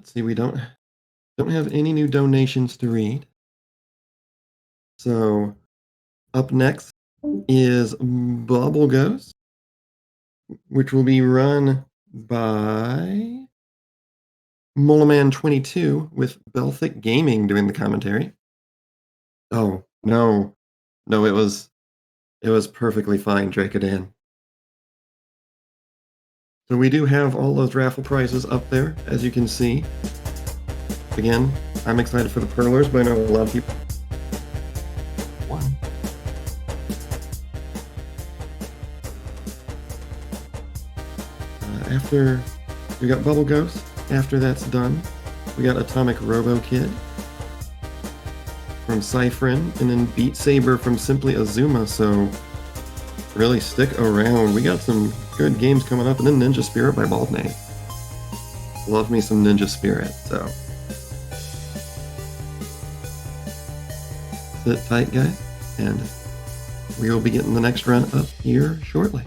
let's see, we don't have any new donations to read. So up next is Bubble Ghost, which will be run by moliman22 with Belthic Gaming doing the commentary. Oh, no. No, it was perfectly fine, Dracodan. So we do have all those raffle prizes up there, as you can see. Again, I'm excited for the Perlers, but I know a lot of people. One. After we got Bubble Ghost, after that's done, we got Atomic Robo Kid from Cyphrin, and then Beat Saber from Simply Azuma, so really stick around. We got some good games coming up, and then Ninja Spirit by Baldnate. Love me some Ninja Spirit, so sit tight, guys, and we will be getting the next run up here shortly.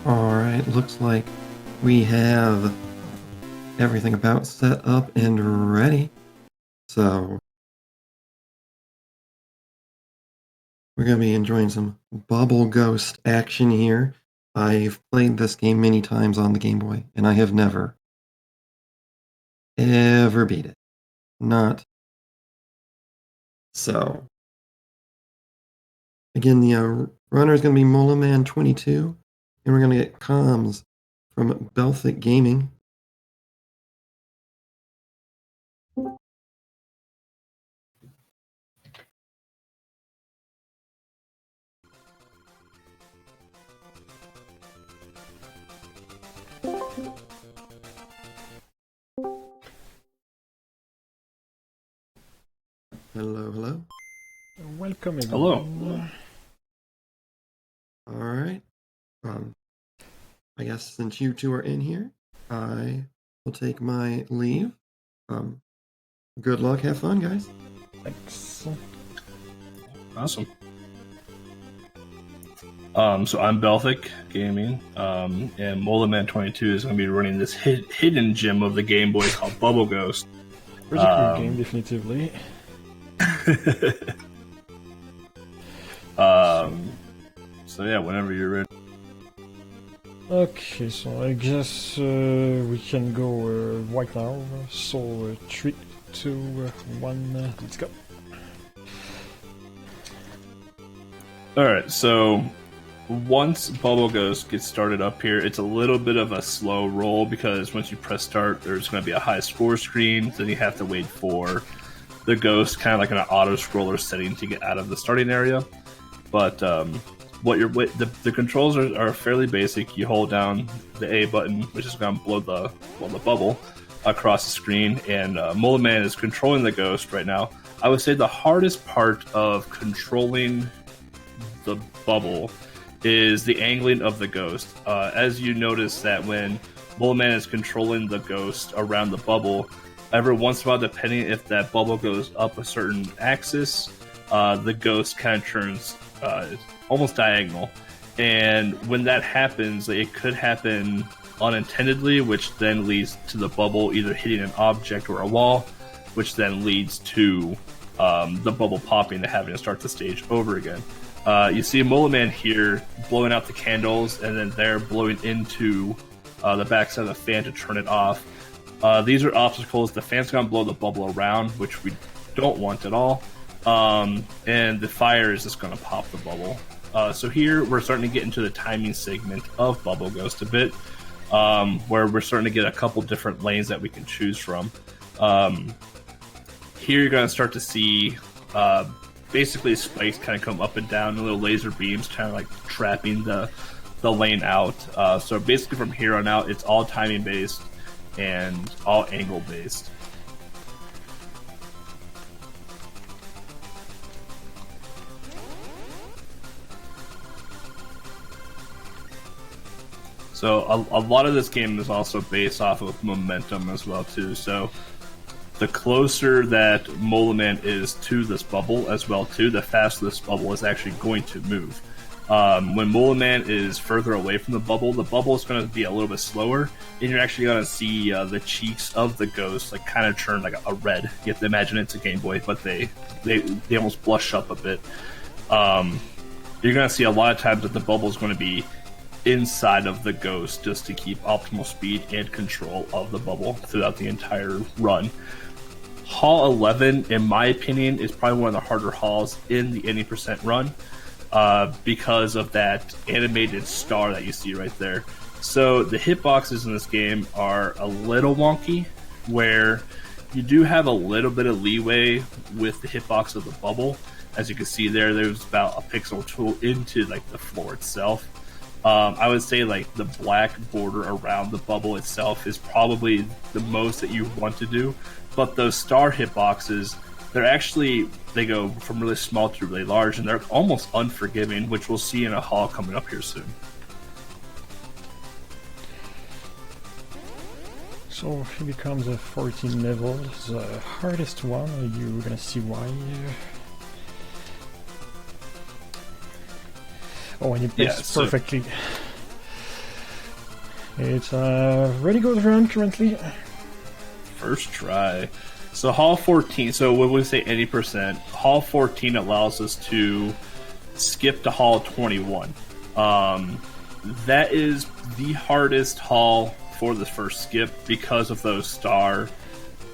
Alright, looks like we have everything about set up and ready. So we're going to be enjoying some Bubble Ghost action here. I've played this game many times on the Game Boy, and I have never, ever beat it. Not So, again, the runner is going to be moliman22, and we're going to get comms from Belthic Gaming. Hello, hello. Welcome, everyone. Hello. All right. I guess since you two are in here, I will take my leave. Good luck, have fun, guys. Thanks. Awesome. So I'm Belthic Gaming, and moliman22 is going to be running this hidden gem of the Game Boy called Bubble Ghost. Pretty cool game, definitively. So yeah, whenever you're ready. Okay, so I guess we can go right now. So 3, 2, 1, let's go. Alright, so once Bubble Ghost gets started up here, it's a little bit of a slow roll because once you press start, there's going to be a high score screen, then you have to wait for the ghost, kind of like an auto-scroller setting to get out of the starting area. But the controls are fairly basic. You hold down the A button, which is going to blow the bubble across the screen, and Moliman is controlling the ghost right now. I would say the hardest part of controlling the bubble is the angling of the ghost. As you notice that when Moliman is controlling the ghost around the bubble, every once in a while, depending if that bubble goes up a certain axis, the ghost kind of turns almost diagonal. And when that happens, it could happen unintendedly, which then leads to the bubble either hitting an object or a wall, which then leads to the bubble popping and having to start the stage over again. You see Moliman here blowing out the candles, and then they're blowing into the backside of the fan to turn it off. These are obstacles. The fan's going to blow the bubble around, which we don't want at all. And the fire is just going to pop the bubble. So here we're starting to get into the timing segment of Bubble Ghost a bit, where we're starting to get a couple different lanes that we can choose from. Here you're going to start to see basically spikes kind of come up and down, and little laser beams kind of like trapping the lane out. So basically from here on out, it's all timing based and all angle based. So a lot of this game is also based off of momentum as well too. So the closer that Moliman is to this bubble as well too, the faster this bubble is actually going to move. When Moliman is further away from the bubble is going to be a little bit slower, and you're actually going to see the cheeks of the ghost like kind of turn like a red. You have to imagine it's a Game Boy, but they almost blush up a bit. You're going to see a lot of times that the bubble is going to be inside of the ghost just to keep optimal speed and control of the bubble throughout the entire run. Hall 11, in my opinion, is probably one of the harder halls in the 80% run because of that animated star that you see right there. So the hitboxes in this game are a little wonky, where you do have a little bit of leeway with the hitbox of the bubble. As you can see there's about a pixel tool into like the floor itself. I would say like the black border around the bubble itself is probably the most that you want to do. But those star hitboxes, they go from really small to really large, and they're almost unforgiving, which we'll see in a hall coming up here soon. So he becomes a 14 level, the hardest one. You're gonna see why. Oh, and he plays perfectly. It's a really good run currently. First try. So Hall 14, so when we say 80%, Hall 14 allows us to skip to Hall 21. That is the hardest hall for the first skip because of those star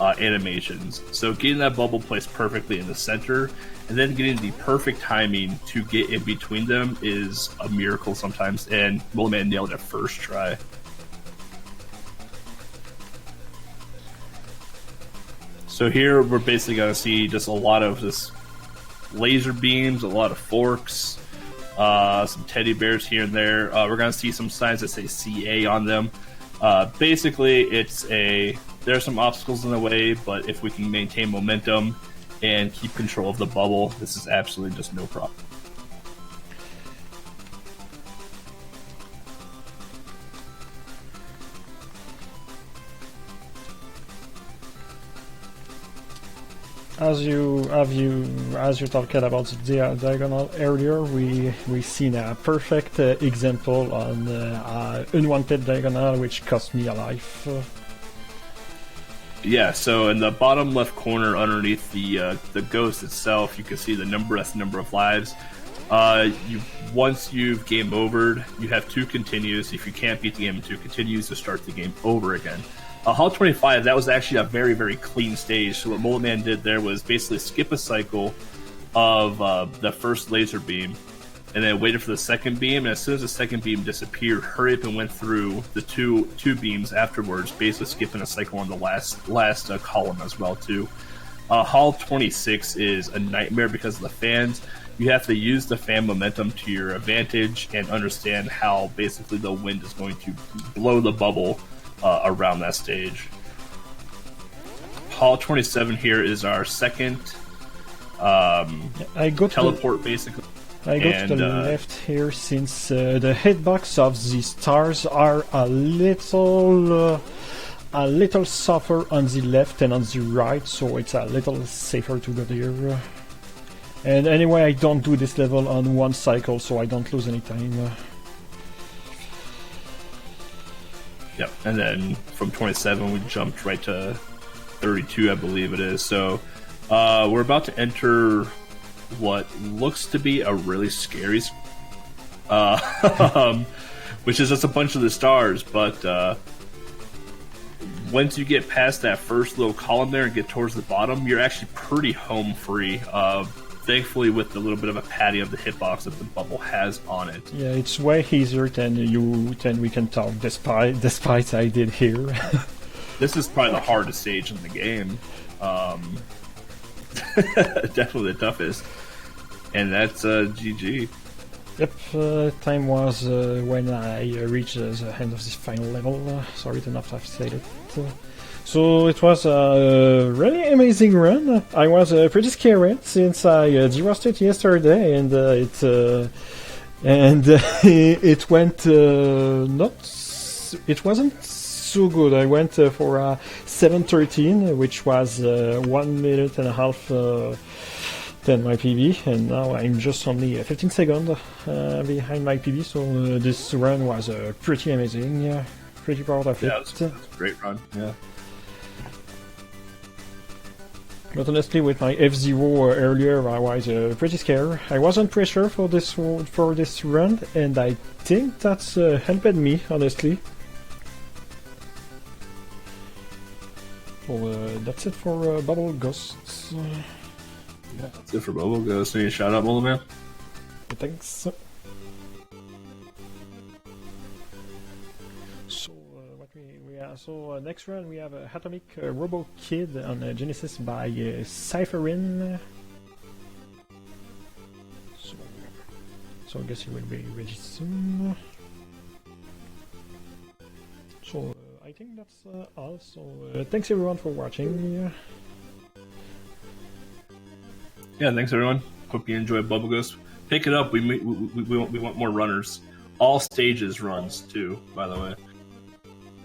animations. So getting that bubble placed perfectly in the center and then getting the perfect timing to get in between them is a miracle sometimes, and moliman nailed it first try. So here we're basically going to see just a lot of this laser beams, a lot of forks, some teddy bears here and there. We're going to see some signs that say CA on them. Basically, there's some obstacles in the way, but if we can maintain momentum and keep control of the bubble, this is absolutely just no problem. As you talked about the diagonal earlier, we seen a perfect example on unwanted diagonal, which cost me a life. Yeah, so in the bottom left corner underneath the ghost itself, you can see the number. That's the number of lives. Once you've game overed, you have 2 continues. If you can't beat the game in 2 continues, to start the game over again. Hall 25, that was actually a very, very clean stage. So what moliman did there was basically skip a cycle of the first laser beam, and then waited for the second beam. And as soon as the second beam disappeared, hurry up and went through the two beams afterwards, basically skipping a cycle on the last column as well too. Hall 26 is a nightmare because of the fans. You have to use the fan momentum to your advantage and understand how basically the wind is going to blow the bubble around that stage. Hall 27 here is our second teleport, basically. I go to the left here since the hitbox of the stars are a little softer on the left and on the right, so it's a little safer to go there. And anyway, I don't do this level on one cycle, so I don't lose any time. Yep, and then from 27 we jumped right to 32, I believe it is. So we're about to enter what looks to be a really scary which is just a bunch of the stars, but once you get past that first little column there and get towards the bottom, you're actually pretty home free. Thankfully, with a little bit of a padding of the hitbox that the bubble has on it. Yeah, it's way easier than we can talk, despite I did here. This is probably the hardest stage in the game. Definitely the toughest. And that's GG. Yep, time was when I reached the end of this final level. Sorry to not have said it. So it was a really amazing run. I was pretty scared since I derosted yesterday, and it went it wasn't so good. I went for a 7:13, which was 1 minute and a half than my PB, and now I'm just only 15 seconds behind my PB. So this run was pretty amazing. Yeah, pretty proud of it. Yeah, it's a great run. Yeah. But honestly, with my F0 earlier, I was pretty scared. I wasn't pressure for this run, and I think that's helped me, honestly. So that's it for Bubble Ghosts. Yeah, that's it for Bubble Ghosts. Any shout out, moliman? Thanks. So next run we have Atomic Robo Kid on Genesis by Cypherin. So I guess he will be ready soon. So I think that's all. So thanks everyone for watching. Yeah, thanks everyone. Hope you enjoyed Bubble Ghost. Pick it up. We want more runners. All stages runs too, by the way.